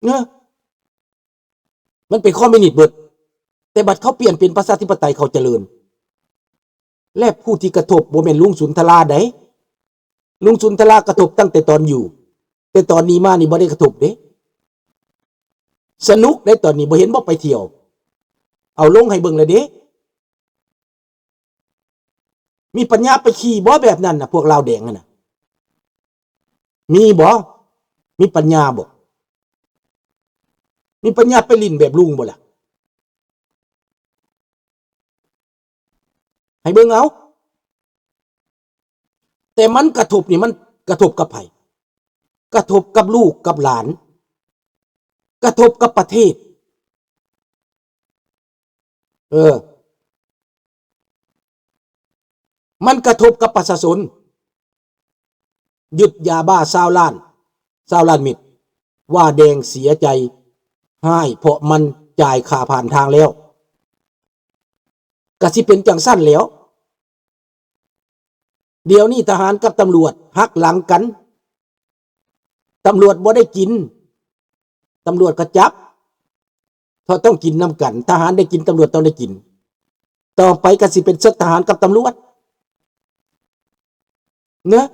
เนอะมันเป็นคอมมิวนิสต์เบิดแต่บัดเขาเปลี่ยนเป็นประชาธิปไตยเขาเจริญและผู้ที่กระทบบ่แม่นลุงสุนทราได้ลุงสุนทรากระทบตั้งแต่ตอนอยู่แต่ตอนนี้มานี่บ่ได้กระทบเด้สนุกได้ตอนนี้บ่เห็นบ่ไปเที่ยวเอาลงให้เบิ่งเลยเด้มีปัญญาไปขี่บ่แบบนั้นน่ะพวกลาวแดงน่ะมีบ่มีปัญญาบ่มีปัญญาไปลิ้นแบบลุงบ่ล่ะให้เบิ่งเอาแต่มันกระทบนี่มันกระทบกับไผกระทบกับลูกกับหลานกระทบกับประเทศมันกระทบกับประชาชนยึดยาบ้า20 ล้านเม็ดว่าแดงเสียใจให้เพราะมันจ่ายค่าผ่านทางแล้วก็สิเป็นจังสั้นแล้วเดี๋ยวนี้ทหารกับตำรวจหักหลังกันตำรวจบ่ได้กินตำรวจก็จับเพราะต้องกินน้ำกันทหารได้กินตำรวจต้องได้กินต่อไปก็สิเป็นศึกทหารกับตำรวจเนอะ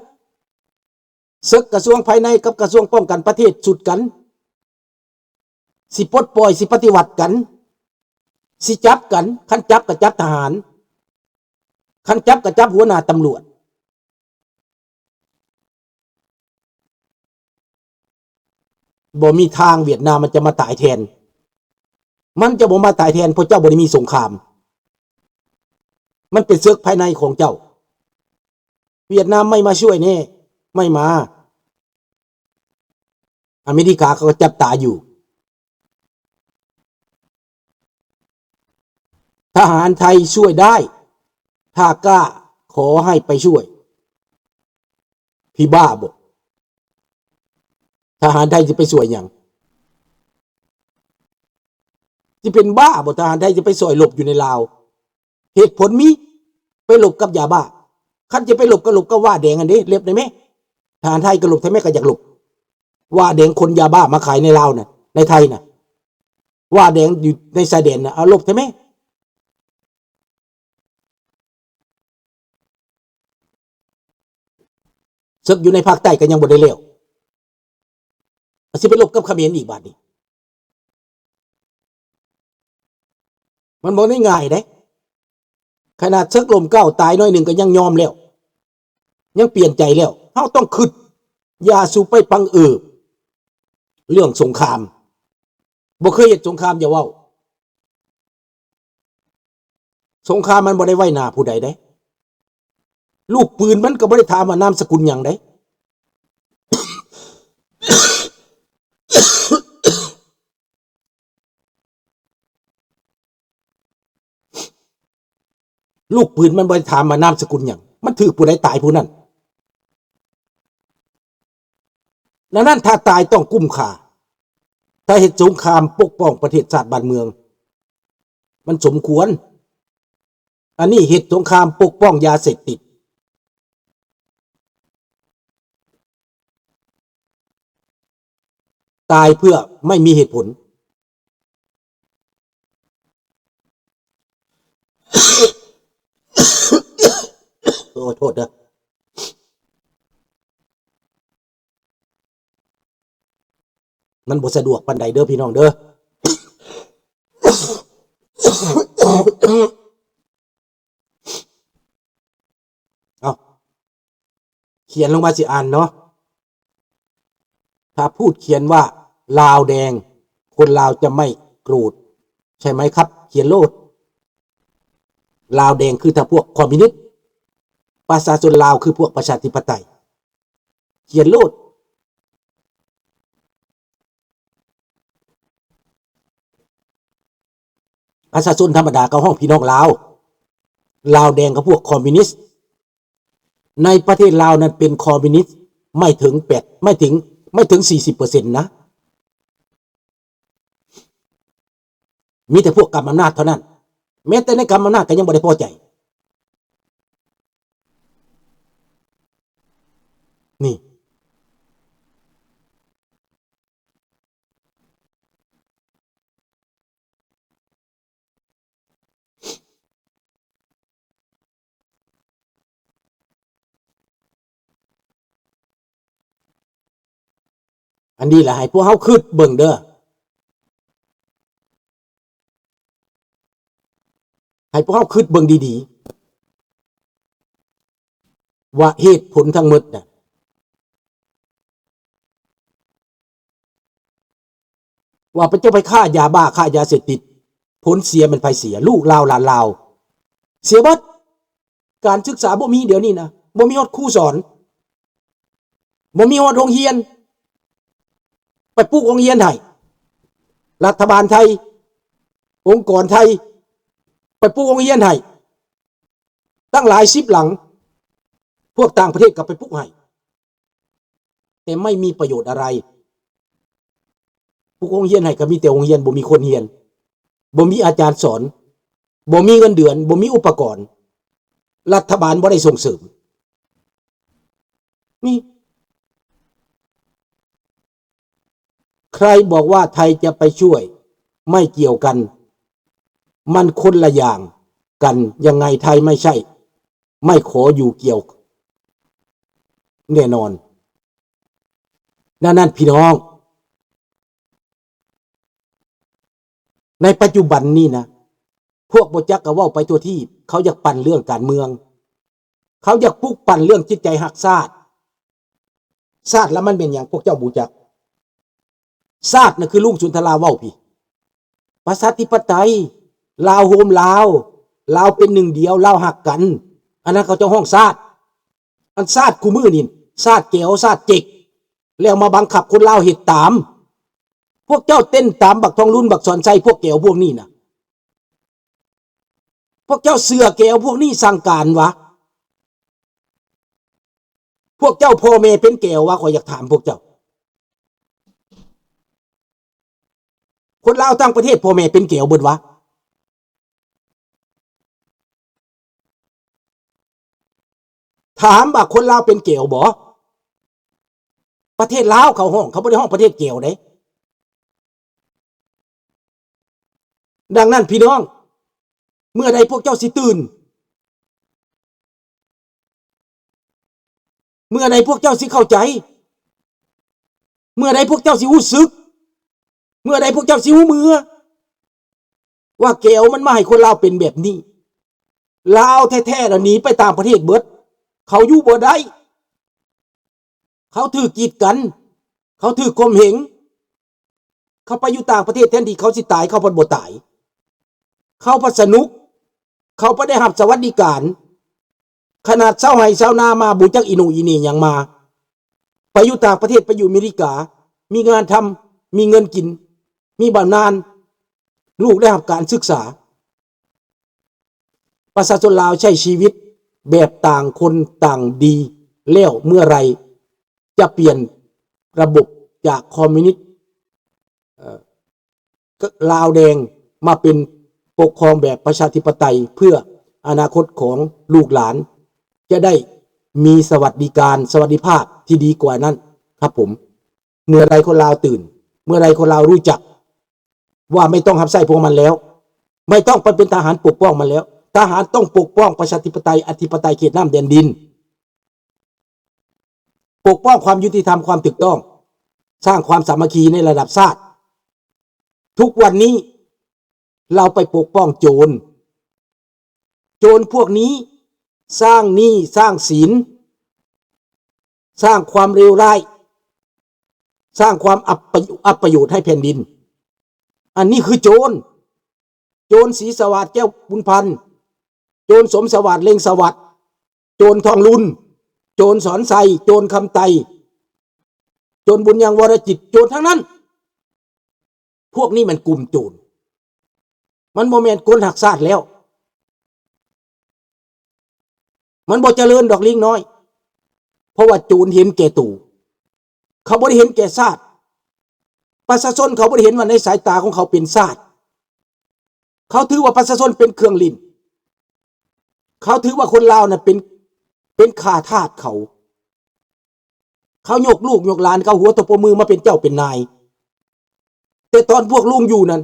ศึกกระทรวงภายในกับกระทรวงป้องกันประเทศสุดกันสิปลดปล่อยสิปฏิวัติกันสิจับกันคันจับก็จับทหารคันจับก็จับหัวหน้าตำรวจบ่มีทางเวียดนามมันจะมาตายแทนมันจะบ่มาตายแทนเพราะเจ้าบ่ได้มีสงครามมันเป็นศึกภายในของเจ้าเวียดนามไม่มาช่วยแน่ไม่มาอเมริกาเขาก็จับตาอยู่ทหารไทยช่วยได้ถ้ากล้าขอให้ไปช่วยพี่บ้าบ่ทหารไทยจะไปช่วยหยังที่เป็นบ้าบ่ทหารไทยจะไปซอยหลบอยู่ในลาวเหตุผลมีไปหลบกับยาบ้าคันจะไปหลบก็หลบก็ว่าแดงอันนี้เล็บได้ไหมทหารไทยก็หลบทำไมก็อยากหลบว่าแดงคนยาบ้ามาขายในลาวน่ะในไทยน่ะว่าแดงอยู่ในชายแดนน่ะเอาหลบทำไมศึกอยู่ในภาคใต้ก็ยังบ่ได้เลี้ยวสิไปหลบกับเขมรอีกบาดนี้มันบ่ได้ง่ายเด้ขนาดศึกลมเก้าตายน้อยหนึ่งก็ยังยอมแล้วยังเปลี่ยนใจแล้วเฮาต้องคิดอย่าสู่ไปปังเรื่องสงครามบ่เคยเฮ็ดสงครามอย่าเว้าสงครามมันบ่ได้ไว้หน้าผู้ใดเด้ลูกปืนมันก็บ่ได้ถามว่านามสกุลหยังเด้ลูกปืนมันบ่ได้ถามว่านามสกุลหยังมันถือผู้ใดตายผู้นั้นดังนั้นถ้าตายต้องกุ้มค่าถ้าเฮ็ดสงครามปกป้องประเทศชาติบ้านเมืองมันสมควรอันนี้เฮ็ดสงครามปกป้องยาเสพติดตายเพื่อไม่มีเหตุผลโทษเด้อมันบ่สะดวกปานใดเด้อพี่น้องเด้อเอาเขียนลงมาสิอ่านเนาะถ้าพูดเขียนว่าลาวแดงคนลาวจะไม่โกรธใช่ไหมครับเขียนโลดลาวแดงคือถ้าพวกคอมมิวนิสต์ประชาชนลาวคือพวกประชาธิปไตยเขียนโลดประชาชนธรรมดาก็ห้องพี่น้องลาวแดงกับพวกคอมมิวนิสต์ในประเทศลาวนั้นเป็นคอมมิวนิสต์ไม่ถึง40%นะมีแต่พวกกำอำนาจเท่านั้นแม้แต่ในกำอำนาจก็ยังบ่ได้พอใจนี่ อันนี้แหละให้พวกเฮาคิดเบิ่งเด้อให้พวกเฮาคิดเบิ่งดีๆว่าเหตุผลทั้งหมดน่ะว่าไปจะไปฆ่ายาบ้าฆ่ายาเสพติดผลเสียมันไปเสียลูกลาวหลานลาวเสียบัดการศึกษาบ่มีเดี๋ยวนี้นะบ่มีฮอดครูสอนบ่มีฮอดโรงเรียนไปปลูกโรงเรียนให้รัฐบาลไทยองค์กรไทยไปปลูกโรงเรียนให้ตั้งหลาย10หลังพวกต่างประเทศก็ไปปลูกให้แต่ไม่มีประโยชน์อะไรปลูกโรงเรียนให้ก็มีแต่โรงเรียนบ่มีคนเรียนบ่มีอาจารย์สอนบ่มีเงินเดือนบ่มีอุปกรณ์รัฐบาลบ่ได้ส่งเสริมนี่ใครบอกว่าไทยจะไปช่วยไม่เกี่ยวกันมันคนละอย่างกันยังไงไทยไม่ใช่ไม่ขออยู่เกี่ยวแน่นอนนั่นพี่น้องในปัจจุบันนี้นะพวกบ่จักก็เว้าไปทั่วที่เขาอยากปั่นเรื่องการเมืองเขาอยากปลุกปั่นเรื่องจิตใจหักชาติแล้วมันเป็นอย่างพวกเจ้าบูจักชาติน่ะคือลุงสุนทราเว้าพี่ประชาธิปไตยลาวโฮมลาวเป็นหนึ่งเดียวลาวหักกันอันนั้นเขาเจ้าห้องชาติอันชาติคู่มือนี่ชาติแก้วชาติเจกแล้วมาบังคับคนลาวเฮ็ดตามพวกเจ้าเต้นตามบักทองรุ่นบักสอนใจพวกแก้วพวกนี้นะพวกเจ้าเสือแก้วพวกนี้สั่งการวะพวกเจ้าพ่อแม่เป็นแก้ววะขอยอยากถามพวกเจ้าคนลาวทั้งประเทศพ่อแม่เป็นแก้วเบิดวะถามว่าคนลาวเป็นแก้วบ่ประเทศลาวเขาห้องเขาบ่ได้ห้องประเทศแก้วเด้ดังนั้นพี่น้องเมื่อใดพวกเจ้าสิตื่นเมื่อใดพวกเจ้าสิเข้าใจเมื่อใดพวกเจ้าสิรู้สึกเมื่อใดพวกเจ้าสิรู้มือว่าแก้วมันมาให้คนลาวเป็นแบบนี้ลาวแท้ๆแล้วหนีไปต่างประเทศเบิดเขาอยู่บ่ได้เขาถือกีดกันเขาถือข่มเหงเขาไปอยู่ต่างประเทศแทนที่เขาสิตายเขาบ่ตายเขาพัสนุกเขาบ่ได้รับสวัสดิการขนาดเช้าไห้เช้านามาบูจักอีหนูอีนี่ยังมาไปอยู่ต่างประเทศไปอยู่อเมริกามีงานทำมีเงินกินมีบำนาญลูกได้รับการศึกษาประชาชนลาวใช้ชีวิตแบบต่างคนต่างดีแล้วเมื่อไรจะเปลี่ยนระบบจากคอมมิวนิสต์ลาวแดงมาเป็นปกครองแบบประชาธิปไตยเพื่ออนาคตของลูกหลานจะได้มีสวัสดิการสวัสดิภาพที่ดีกว่านั้นครับผมเมื่อไรคนลาวตื่นเมื่อไรคนลาวรู้จักว่าไม่ต้องหับไส้พวกมันแล้วไม่ต้องไปเป็นทหารปกป้องมันแล้วทหารต้องปกป้องประชาธิปไตยอธิปไตยเขตน้ำแดนดินปกป้องความยุติธรรมความถูกต้องสร้างความสามัคคีในระดับชาติทุกวันนี้เราไปปกป้องโจรพวกนี้สร้างหนี้สร้างศีลสร้างความเลวร้ายสร้างความอับประโยชน์ให้แผ่นดินอันนี้คือโจรศรีสวัสดิ์แก้วบุญพันธ์โจรสมสวัสดิ์เล็งสวัสดิ์โจรทองลุนโจรสอนไซโจรคำไตโจรบุญยังวรจิตโจรทั้งนั้นพวกนี้มันกลุ่มโจรมันบ่แม่นคนหักชาติแล้วมันบ่เจริญดอกลิงน้อยเพราะว่าโจรเห็นแก่ตู่เขาบ่ได้เห็นแก่ชาติประชาชนเขาบ่ได้เห็นว่าในสายตาของเขาเป็นชาติเขาถือว่าประชาชนเป็นเครื่องลิ้นเขาถือว่าคนลาวน่ะเป็นข้าทาสเขายกลูกยกหลานเขาหัวตบมือมาเป็นเจ้าเป็นนายแต่ตอนพวกลุงอยู่นั้น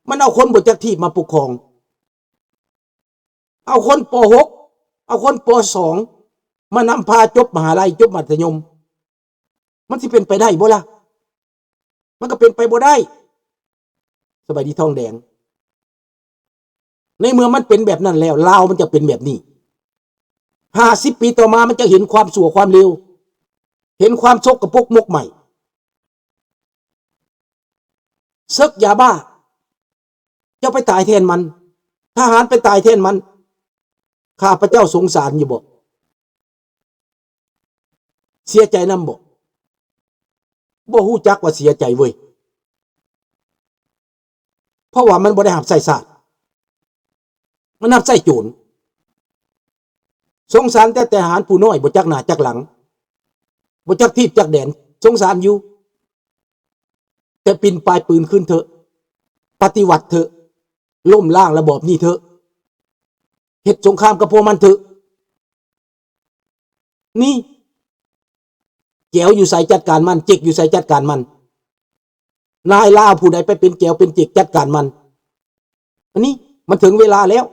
มันเอาคนบ่จักที่มาปกครองเอาคนป .6 เอาคนป .2 มานำพาจบมหาลัยจบมัธยมมันสิเป็นไปได้บ่ล่ะ มันก็เป็นไปบ่ได้สบายดีทองแดงในเมื่อมันเป็นแบบนั้นแล้วลาวมันจะเป็นแบบนี้50 ปีต่อมามันจะเห็นความชั่วความเลวเห็นความชกกระปกมกใหม่เซิกยาบ้าเจ้าไปตายแทนมันทหารไปตายแทนมันข้าพระเจ้าสงสารอยู่บ่เสียใจนำบ่ฮู้จักว่าเสียใจเว้ยเพราะว่ามันบ่ได้หับใส่ศาสตร์มันหับใส่โจรสงสารแต่ทหารผู้น้อยบ่จักหน้าจักหลังบ่จักทีบจักแดนสงสารอยู่แต่ปินปลายปืนขึ้นเถอะปฏิวัติเถอะล้มล้างระบอบนี้เถอะเฮ็ดสงครามกับพวกมันเถอะนี่แก้วอยู่ใส่จัดการมันเจ็กอยู่ใส่จัดการมันนายลาวผู้ใดไปเป็นแก้วเป็นเจ็กจัดการมันอันนี้มันถึงเวลาแล้ว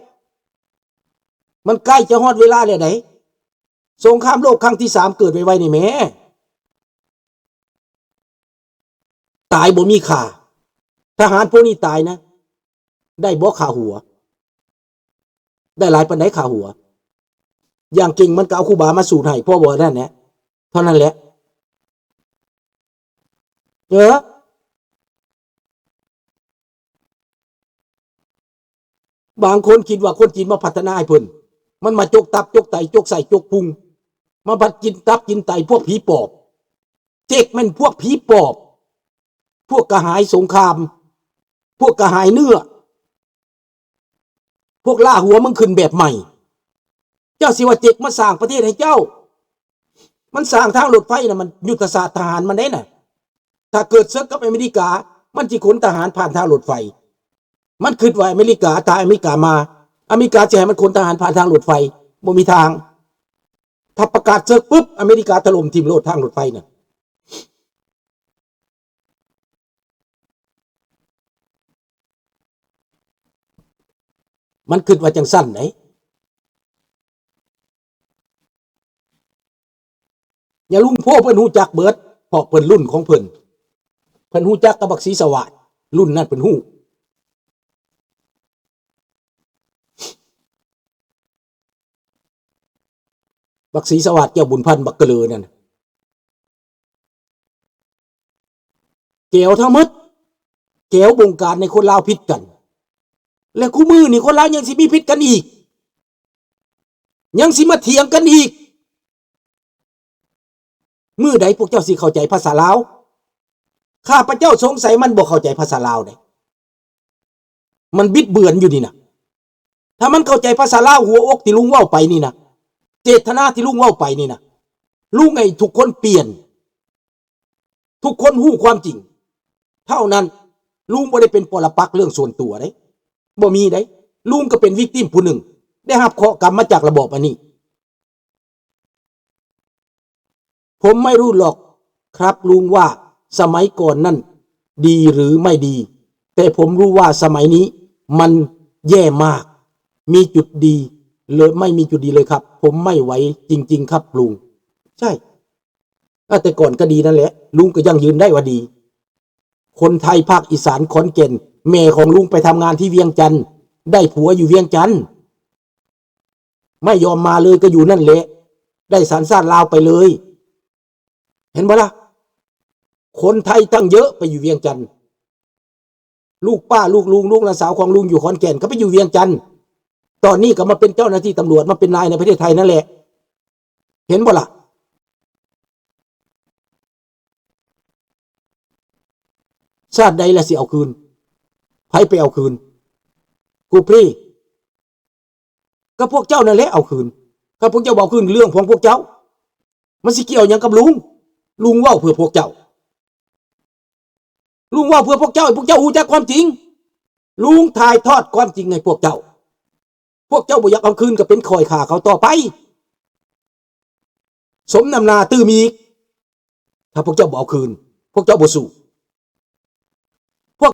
มันใกล้จะฮอดเวลาแล้วไหนสงครามโลกครั้งที่3เกิดไวๆนี่แม่ตายบ่มีค่าทหารพวกนี้ตายนะได้บ่ค่าหัวได้หลายปานใดค่าหัวอย่างเก่งมันก็เอาครูบามาสูตรให้พ่อบ่นั่นแหละเท่านั้นแหละบางคนคิดว่าคนจีนมาพัฒนาให้เพิ่นมันมาจกตับจกไตจกใส่จกพุงมาพัดกินตับกินไตพวกผีปอบเจ๊กมันพวกผีปอบพวกกระหายสงครามพวกกระหายเนื้อพวกล่าหัวมึงขึ้นแบบใหม่เจ้าสิว่าเจ๊กมาสร้างประเทศให้เจ้ามันสร้างทางรถไฟน่ะมันยุทธศาสตร์ทหารมันได้น่ะถ้าเกิดศึกกับอเมริกามันสิขนทหารผ่านทางรถไฟมันคิดว่าอเมริกาถ้าอเมริกามาอเมริกาจะให้มันขนทหารผ่านทางรถไฟบ่มีทางถ้าประกาศศึกปุ๊บอเมริกาถล่มทิ่มโลดทางรถไฟน่ะมันคิดว่าจังสั้นไหนอย่าลุงพ่อเพิ่นฮู้จักเบิดเพราะเพิ่นรุ่นของเพิ่นฮู้จักกับบักศรีสวัสดิ์รุ่นนั้นเพิ่นฮู้บักศรีสวัสดิ์เจ้าบุญพันธ์บักกะเลอนั่นแก้วทั้งหมดแก้วบงการในคนลาวผิดกันและคู่มือนี่คนลาวยังสิมีผิดกันอีกยังสิมาเถียงกันอีกมื้อใดพวกเจ้าสิเข้าใจภาษาลาวข้าพเจ้าสงสัยมันบ่เข้าใจภาษาลาวเด้มันบิดเบือนอยู่นี่นะถ้ามันเข้าใจภาษาลาวหัวอกที่ลุงเว้าไปนี่นะเจตนาที่ลุงเว้าไปนี่นะลุงไงทุกคนเปลี่ยนทุกคนฮู้ความจริงเท่านั้นลุงบ่ได้เป็นปรปักษ์เรื่องส่วนตัวเด้บ่มีเด้ลุงก็เป็นวิกติมผู้หนึ่งได้รับเคราะห์กรรมมาจากระบอบอันนี้ผมไม่รู้หรอกครับลุงว่าสมัยก่อนนั่นดีหรือไม่ดีแต่ผมรู้ว่าสมัยนี้มันแย่มากมีจุดดีเลยไม่มีจุดดีเลยครับผมไม่ไหวจริงๆครับลุงใช่แต่ก่อนก็ดีนั่นแหละลุงก็ยังยืนได้ว่าดีคนไทยภาคอีสานขอนแก่นแม่ของลุงไปทำงานที่เวียงจันทร์ได้ผัวอยู่เวียงจันทร์ไม่ยอมมาเลยก็อยู่นั่นแหละได้สัญชาติลาวไปเลยเห็นบ่ล่ะคนไทยตั้งเยอะไปอยู่เวียงจันทร์ลูกป้าลูกลุงลูกหลานสาวของลุงอยู่ขอนแก่นเขาไปอยู่เวียงจันทร์ตอนนี้ก็มาเป็นเจ้าหน้าที่ตำรวจมาเป็นนายในประเทศไทยนั่นแหละเห็นบ่ล่ะชาติใดละสิเอาคืนไผไปเอาคืนกูพรีก็พวกเจ้านั่นแหละเอาคืนถ้าพวกเจ้าเอาคืนเรื่องของพวกเจ้ามันสิเกี่ยวหยังกับลุงเว้าเพื่อพวกเจ้าลุงเว้าเพื่อพวกเจ้าให้พวกเจ้ารู้จักความจริงลุงถ่ายทอดความจริงให้พวกเจ้าบ่อยากเอาคืนก็เป็นคอยข่าเขาต่อไปสมน้ำหน้าตื้มอีกถ้าพวกเจ้าบ่เอาคืนพวกเจ้าบ่สู้